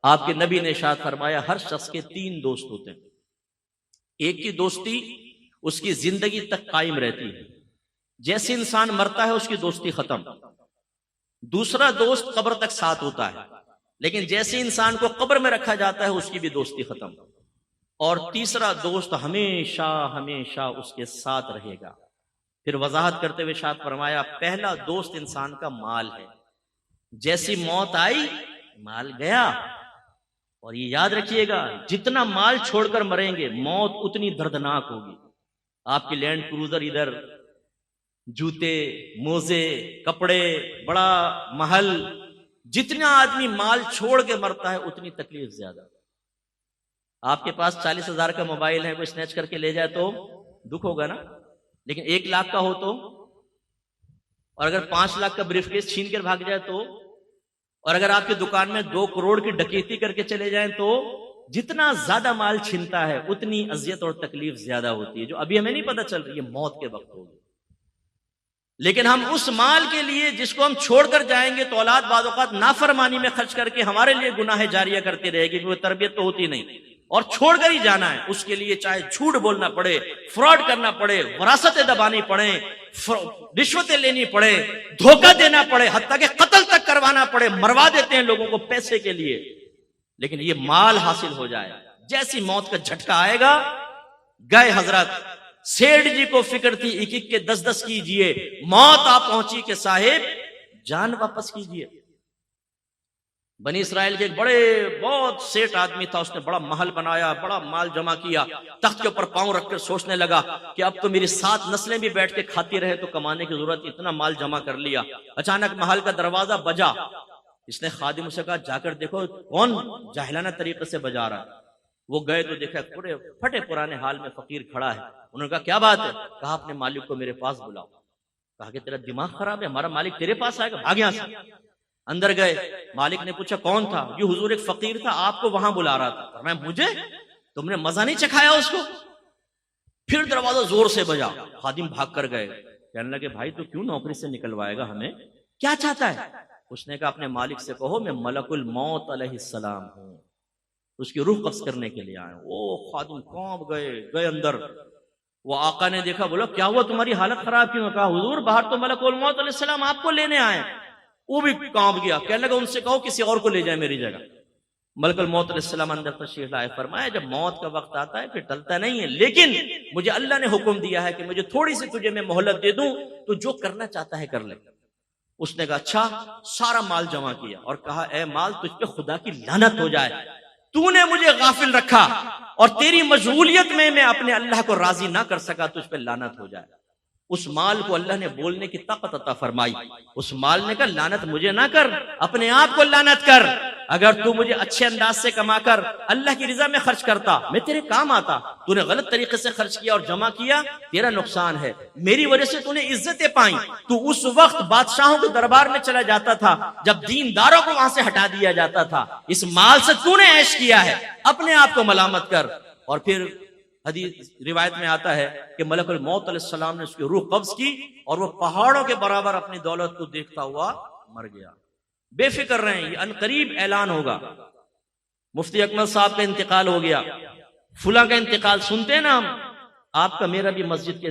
आपके नबी ने इरशाद फरमाया, हर शख्स के 3 दोस्त होते हैं। एक की दोस्ती उसकी जिंदगी तक कायम रहती है, जैसे इंसान मरता है उसकी दोस्ती खत्म। दूसरा दोस्त कब्र तक साथ होता है, लेकिन जैसे इंसान को कब्र में रखा जाता है उसकी भी दोस्ती खत्म। और तीसरा दोस्त हमेशा हमेशा उसके साथ रहेगा। फिर वजाहत करते हुए इरशाद फरमाया, पहला दोस्त इंसान का माल है, जैसी मौत आई माल गया। और ये याद रखिएगा, जितना माल छोड़कर मरेंगे मौत उतनी दर्दनाक होगी। आपकी लैंड क्रूजर इधर, जूते, मोजे, कपड़े, बड़ा महल, जितना आदमी माल छोड़ के मरता है उतनी तकलीफ ज्यादा। आपके पास 40,000 का मोबाइल है, कोई स्नैच करके ले जाए तो दुख होगा ना, लेकिन 1 लाख का हो तो, और अगर 5 लाख का ब्रीफकेस छीन कर भाग जाए तो, और अगर आपकी दुकान में 2 करोड़ की डकैती करके चले जाएं तो, जितना ज्यादा माल छीनता है उतनी अजियत और तकलीफ ज्यादा होती है, जो अभी हमें नहीं पता चल रही है, मौत के वक्त होगी। लेकिन हम उस माल के लिए जिसको हम छोड़कर जाएंगे तो औलाद बाद औक़ात नाफरमानी में खर्च करके हमारे लिए गुनाह जारिया करती रहेगी, क्योंकि तरबियत तो होती नहीं, और छोड़कर ही जाना है। उसके लिए चाहे झूठ बोलना पड़े, फ्रॉड करना पड़े, वरासतें दबानी पड़े, रिश्वतें लेनी पड़े, धोखा देना पड़े, हत्ता के कत्ल तक करवाना पड़े, मरवा देते हैं लोगों को पैसे के लिए, लेकिन ये माल हासिल हो जाए। जैसी मौत का झटका आएगा, गए हजरत। सेठ जी को फिक्र थी, 1-1 के 10-10 कीजिए, मौत आ पहुंची के साहिब जान वापस कीजिए। बनी इस्राइल के एक बड़े बहुत सेठ आदमी था, उसने बड़ा महल बनाया, बड़ा माल जमा किया, तख्त के ऊपर पांव रखकर सोचने लगा कि अब तो मेरी 7 नस्लें भी बैठ के खाती रहे तो कमाने की जरूरत, इतना माल जमा कर लिया। अचानक महल का दरवाजा बजा। इसने खादिम से कहा, जाकर देखो कौन जाहिलाना तरीके से बजा रहा है। वो गए तो देखा पूरे फटे पुराने हाल में फकीर खड़ा है। उन्होंने कहा, क्या बात है? कहा, अपने मालिक को मेरे पास बुलाओ। कहा कि तेरा दिमाग खराब है, हमारा मालिक तेरे पास आएगा, भाग यहां से। अंदर गए, मालिक ने पूछा कौन था? ये हुजूर एक फकीर था, आपको वहां बुला रहा था। मैं, मुझे? तुमने मजा नहीं चखाया उसको? फिर दरवाजा जोर से बजा, खादिम भाग कर गए। कहने लगे, भाई तो क्यों नौकरी से निकलवाएगा हमें, क्या चाहता है? उसने कहा, अपने मालिक से कहो मैं मलकुल मौत अलैहिस्सलाम हूं, उसकी रूह कब्ज करने के लिए आया। ओ खादिम कांप गए अंदर। वो आका ने देखा, बोला क्या हुआ, तुम्हारी हालत खराब क्यों? कहा, हुजूर बाहर तो मलकुल मौत अलैहिस्सलाम आपको लेने आए। वो भी कांप गया, कहने लगा, उनसे कहो किसी और को ले जाए मेरी जगह। मलकुल मौत अलैहिस्सलाम अंदर तशरीफ लाए, फरमाया जब मौत का वक्त आता है फिर टलता नहीं है, लेकिन मुझे अल्लाह ने हुक्म दिया है कि मुझे थोड़ी सी तुझे मैं मोहलत दे दूं, तो जो करना चाहता है कर ले। उसने कहा, अच्छा। सारा माल जमा किया और कहा, ए माल, तुझ पे खुदा की लानत हो जाए, तूने मुझे गाफिल रखा और तेरी मशगूलियत में मैं अपने अल्लाह को राजी ना कर सका, तुझ पे लानत हो जाए। उस माल को अल्लाह ने बोलने की ताकत अता फरमाई। उस माल ने कहा, लानत मुझे ना कर, अपने आप को लानत कर। अगर तू मुझे अच्छे अंदाज से कमाकर अल्लाह की रिजा में खर्च करता, मैं तेरे काम आता। तूने गलत तरीके से खर्च किया और जमा किया, तेरा नुकसान है, मेरी वजह से तूने इज्जतें पाई। तू उस वक्त बादशाहों के दरबार में चला जाता था जब दीनदारों को वहां से हटा दिया जाता था। इस माल से तूने ऐश किया है, अपने आप को मलामत कर। और फिर हदीस रिवायत में आता है कि मलकुल मौत अलैहिस्सलाम ने उसकी रूह कब्ज की और वो पहाड़ों के बराबर अपनी दौलत को देखता हुआ मर गया। बेफिक्र रहें, ये अनकरीब ऐलान होगा। मुफ्ती अकमल साहब का इंतकाल हो गया, फुला का इंतकाल सुनते हैं ना हम, आपका मेरा भी मस्जिद के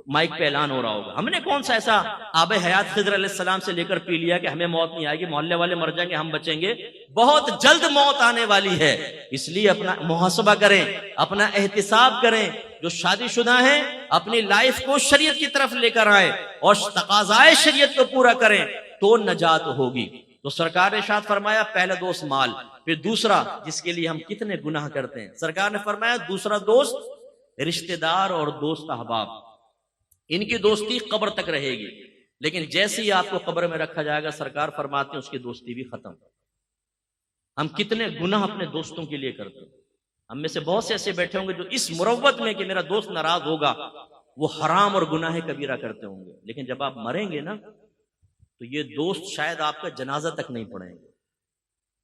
माइक पे ऐलान हो रहा होगा। हमने कौन सा ऐसा आबे हयात खिज़र अलैहिस्सलाम से लेकर पी लिया कि हमें मौत नहीं आएगी, मोहल्ले वाले मर जाएंगे, हम बचेंगे। बहुत जल्द मौत आने वाली है, इसलिए अपना मुहासबा करें, अपना एहतिसाब करें। जो शादीशुदा हैं अपनी लाइफ को शरीयत की तरफ लेकर आए और तकाज़ाए शरीयत को पूरा करें तो नजात होगी। तो सरकार ने इरशाद फरमाया, पहला दोस्त माल, फिर दूसरा जिसके लिए हम कितने गुनाह करते हैं। सरकार ने फरमाया, दूसरा दोस्त रिश्तेदार और दोस्त अहबाब, इनकी दोस्ती कब्र तक रहेगी, लेकिन जैसे ही आपको कब्र में रखा जाएगा, सरकार फरमाते हैं उसकी दोस्ती भी खत्म। हम कितने गुनाह अपने दोस्तों के लिए करते हैं। हम में से बहुत से ऐसे बैठे होंगे जो इस मुरव्वत में कि मेरा दोस्त नाराज होगा, वो हराम और गुनाह कबीरा करते होंगे, लेकिन जब आप मरेंगे ना तो ये दोस्त शायद आपका जनाजा तक नहीं पढ़ेंगे।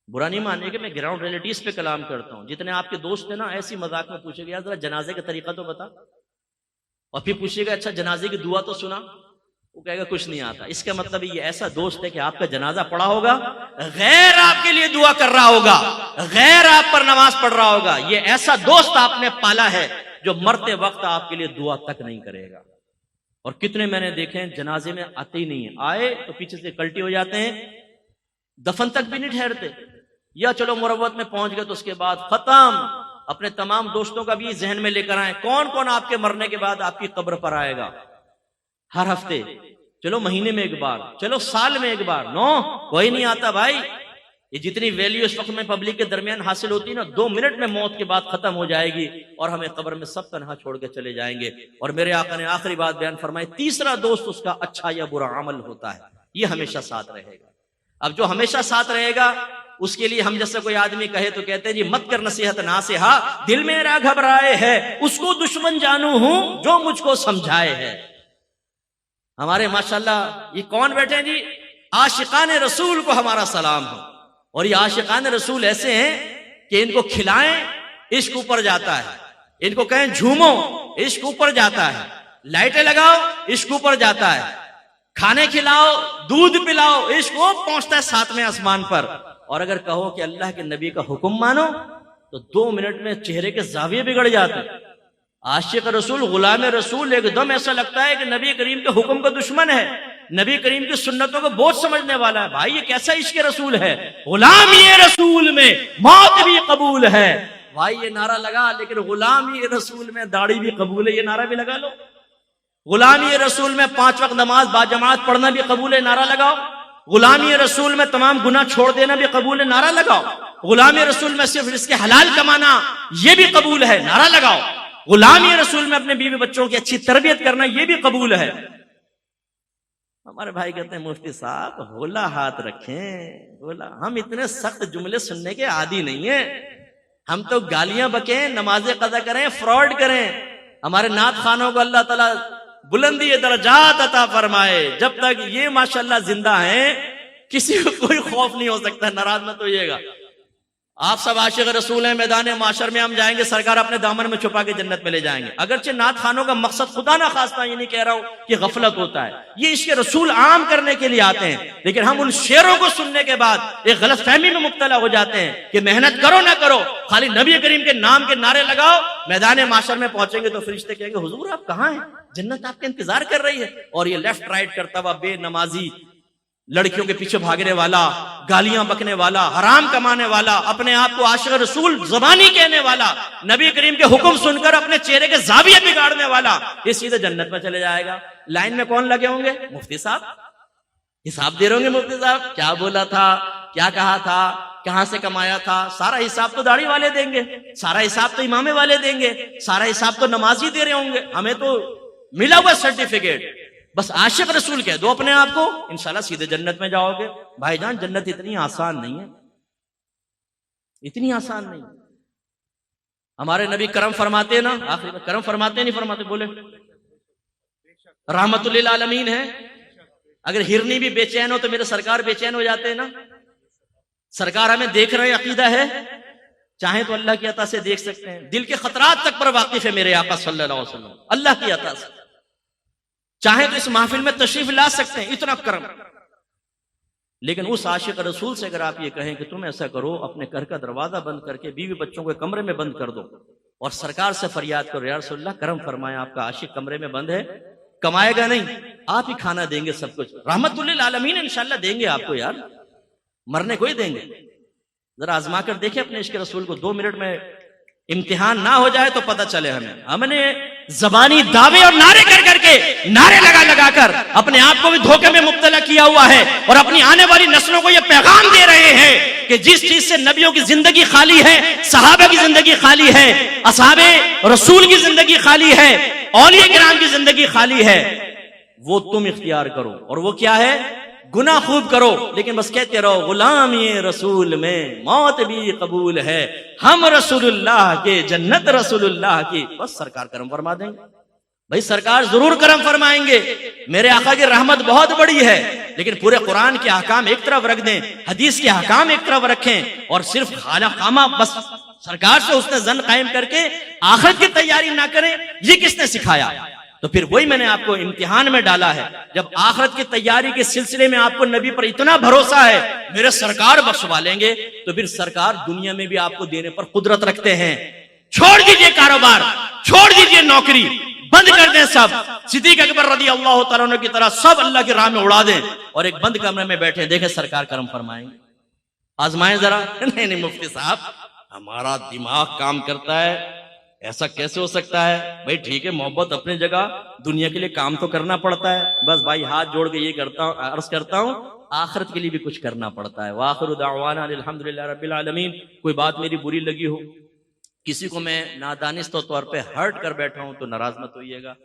बुरा नहीं मानिए कि मैं ग्राउंड रियलिटीज पे कलाम करता हूं। जितने आपके दोस्त हैं ना, ऐसी मजाक में पूछेगा, यार जरा जनाजे का तरीका तो बता, और फिर पूछेगा, अच्छा जनाजे की दुआ तो सुना। वो कहेगा कुछ नहीं आता। इसका मतलब ये ऐसा दोस्त है कि आपका जनाजा पड़ा होगा, गैर आपके लिए दुआ कर रहा होगा, गैर आप पर नमाज पढ़ रहा होगा। ये ऐसा दोस्त आपने पाला है जो मरते वक्त आपके लिए दुआ तक नहीं करेगा। और कितने मैंने देखे हैं जनाजे में आते ही नहीं है, आए तो पीछे से कल्टी हो जाते हैं, दफन तक भी नहीं ठहरते, या चलो मुरव्वत में पहुंच गए तो उसके बाद खत्म। अपने तमाम दोस्तों का भी जहन में लेकर आए, कौन कौन आपके मरने के बाद आपकी कब्र पर आएगा। हर हफ्ते, चलो महीने में एक बार, चलो साल में एक बार, नो कोई नहीं आता भाई। ये जितनी वैल्यू इस वक्त में पब्लिक के दरमियान हासिल होती है ना, 2 मिनट में मौत के बाद खत्म हो जाएगी और हमें कब्र में सब तनहा छोड़ के चले जाएंगे। और मेरे आका ने आखिरी बात बयान फरमाई, तीसरा दोस्त उसका अच्छा या बुरा अमल होता है, ये हमेशा साथ रहेगा। अब जो हमेशा साथ रहेगा उसके लिए हम जैसे कोई आदमी कहे तो कहते हैं जी मत कर नसीहत ना से, हा दिल मेरा घबराए है, उसको दुश्मन जानू हूं जो मुझको समझाए है। हमारे माशाल्लाह ये कौन बैठे हैं जी, आशिकाने रसूल को हमारा सलाम हो। और ये आशिकाने रसूल ऐसे हैं कि इनको खिलाएं इश्क ऊपर जाता है, इनको कहें झूमो इश्क ऊपर जाता है, लाइटें लगाओ इश्क ऊपर जाता है, खाने खिलाओ दूध पिलाओ इश्क वो पहुंचता है 7वें आसमान पर। और अगर कहो कि अल्लाह के नबी का हुक्म मानो तो 2 मिनट में चेहरे के जाविये बिगड़ जाते हैं। आशिक रसूल, गुलाम रसूल एकदम ऐसा लगता है कि नबी करीम के हुक्म का दुश्मन है, नबी करीम की सुन्नतों को बोझ समझने वाला है। भाई ये कैसा इश्क रसूल है, गुलाम ये रसूल में मौत भी कबूल है। भाई ये नारा लगा, लेकिन गुलाम ये रसूल में दाढ़ी भी कबूल है, ये नारा भी लगा लो। गुलाम ये रसूल में 5 वक्त नमाज बाजमात पढ़ना भी कबूल है, नारा लगाओ। गुलामी रसूल में तमाम गुनाह छोड़ देना भी कबूल है, नारा लगाओ। गुलामी रसूल में सिर्फ इसके हलाल कमाना ये भी कबूल है, नारा लगाओ। गुलामी रसूल में अपने बीवी बच्चों की अच्छी तरबियत करना ये भी कबूल है। हमारे भाई कहते हैं मुफ्ती साहब होला हाथ रखें, होला। हम इतने सख्त जुमले सुनने के आदी नहीं है, हम तो गालियां बकें, नमाजें कदा करें, फ्रॉड करें। हमारे नात खानों को अल्लाह ताला बुलंदी दर्जात अता फरमाए। जब तक ये माशाल्लाह जिंदा हैं किसी को कोई खौफ नहीं हो सकता, नाराज मत होइएगा। आप सब आशिक रसूल हैं, मैदान माशर में हम जाएंगे, सरकार अपने दामन में छुपा के जन्नत में ले जाएंगे। अगरचे नात खानों का मकसद खुदा ना खास्ता, ये नहीं कह रहा हूं कि गफलत होता है, ये इसके रसूल आम करने के लिए आते हैं। लेकिन हम उन शेरों को सुनने के बाद एक गलत फहमी में मुब्तला हो जाते हैं कि मेहनत करो ना करो, खाली नबी करीम के नाम के नारे लगाओ। मैदान माशर में पहुंचेंगे तो फरिश्ते कहेंगे हुजूर आप कहां हैं, जन्नत आपका इंतजार कर रही है। और ये लेफ्ट राइट करता हुआ बेनमाजी, लड़कियों के पीछे भागने वाला, गालियां बकने वाला, हराम कमाने वाला, अपने आप को आशिक रसूल ज़बानी कहने वाला, नबी करीम के हुक्म सुनकर अपने चेहरे के जाविये बिगाड़ने वाला, ये सीधे जन्नत में चले जाएगा। लाइन में कौन लगे होंगे, मुफ्ती साहब हिसाब दे रहे होंगे। मुफ्ती साहब क्या बोला था, क्या कहा था, कहां से कमाया था, सारा हिसाब तो दाढ़ी वाले देंगे, सारा हिसाब तो इमामे वाले देंगे, सारा हिसाब तो नमाजी दे रहे होंगे, हमें तो मिला हुआ सर्टिफिकेट। बस आशिक रसूल कह दो अपने आप को, इंशाल्लाह सीधे जन्नत में जाओगे। भाईजान जन्नत इतनी आसान नहीं है, इतनी आसान नहीं। हमारे नबी करम फरमाते ना, आखिर में करम फरमाते नहीं फरमाते, बोले रहमतुल लिल आलमीन है। अगर हिरनी भी बेचैन हो तो मेरे सरकार बेचैन हो जाते हैं ना। सरकार हमें देख रहे, अकीदा है, चाहे तो अल्लाह की अता से देख सकते हैं, दिल के खतरात तक पर वाकिफ है मेरे आका सल्लल्लाहु अलैहि वसल्लम, अल्लाह की अता से। चाहे तो इस महफिल में तशरीफ ला सकते हैं, इतना करम। लेकिन उस आशिक रसूल से अगर आप ये कहें कि तुम ऐसा करो, अपने घर का दरवाजा बंद करके बीवी बच्चों को कमरे में बंद कर दो और सरकार से फरियाद करो, या रसूलल्लाह करम फरमाया आपका आशिक कमरे में बंद है, कमाएगा नहीं, आप ही खाना देंगे, सब कुछ रहमतुल लिल आलमीन इंशाल्लाह देंगे आपको, यार मरने को ही देंगे। जरा आजमा कर देखे अपने इश्क रसूल को, 2 मिनट में इम्तिहान ना हो जाए तो पता चले हमें। हमने जबानी दावे और नारे कर करके, नारे लगा लगा कर अपने आप को भी धोखे में मुब्तला किया हुआ है और अपनी आने वाली नस्लों को यह पैगाम दे रहे हैं कि जिस चीज से नबियों की जिंदगी खाली है, सहाबा की जिंदगी खाली है, असहाबे रसूल की जिंदगी खाली है, औलिया किराम की जिंदगी खाली है, वो तुम इख्तियार करो। और वो क्या है, गुनाह खूब करो, लेकिन बस कहते रहो गुलाम ये रसूल में मौत भी कबूल है, हम रसूलुल्लाह के, जन्नत रसूलुल्लाह की। बस सरकार करम फरमा देंगे। भाई सरकार जरूर करम फरमाएंगे, मेरे आका की रहमत बहुत बड़ी है, लेकिन पूरे कुरान के अहकाम एक तरफ रख दें, हदीस के अहकाम एक तरफ रखें और सिर्फ खाना खामा बस सरकार से उसने जन कायम करके आखिरत की तैयारी ना करें, ये किसने सिखाया? तो फिर वही मैंने आपको इम्तिहान में डाला है। जब आखिरत की तैयारी के सिलसिले में आपको नबी पर इतना भरोसा है, मेरे सरकार बख्शवा लेंगे, तो फिर सरकार दुनिया में भी आपको देने पर कुदरत रखते हैं। छोड़ दीजिए कारोबार, छोड़ दीजिए नौकरी, बंद कर दें सब, सिद्दीक अकबर रज़ी अल्लाह तआला अन्हु की तरह सब अल्लाह की राह में उड़ा दें और एक बंद कमरे में बैठे देखें सरकार करम फरमाएंगे। आजमाएं जरा। नहीं मुफ्ती साहब, हमारा दिमाग काम करता है, ऐसा कैसे हो सकता है? भाई ठीक है, मोहब्बत अपनी जगह, दुनिया के लिए काम तो करना पड़ता है। बस भाई हाथ जोड़ के ये करता हूं, अर्ज करता हूं, आखिरत के लिए भी कुछ करना पड़ता है। वाखिरु दावाना अल्हम्दुलिल्लाहि रब्बिल आलमीन। कोई बात मेरी बुरी लगी हो, किसी को मैं नादानिस्त तौर पे हर्ट कर बैठा हूं, तो नाराज मत होइएगा।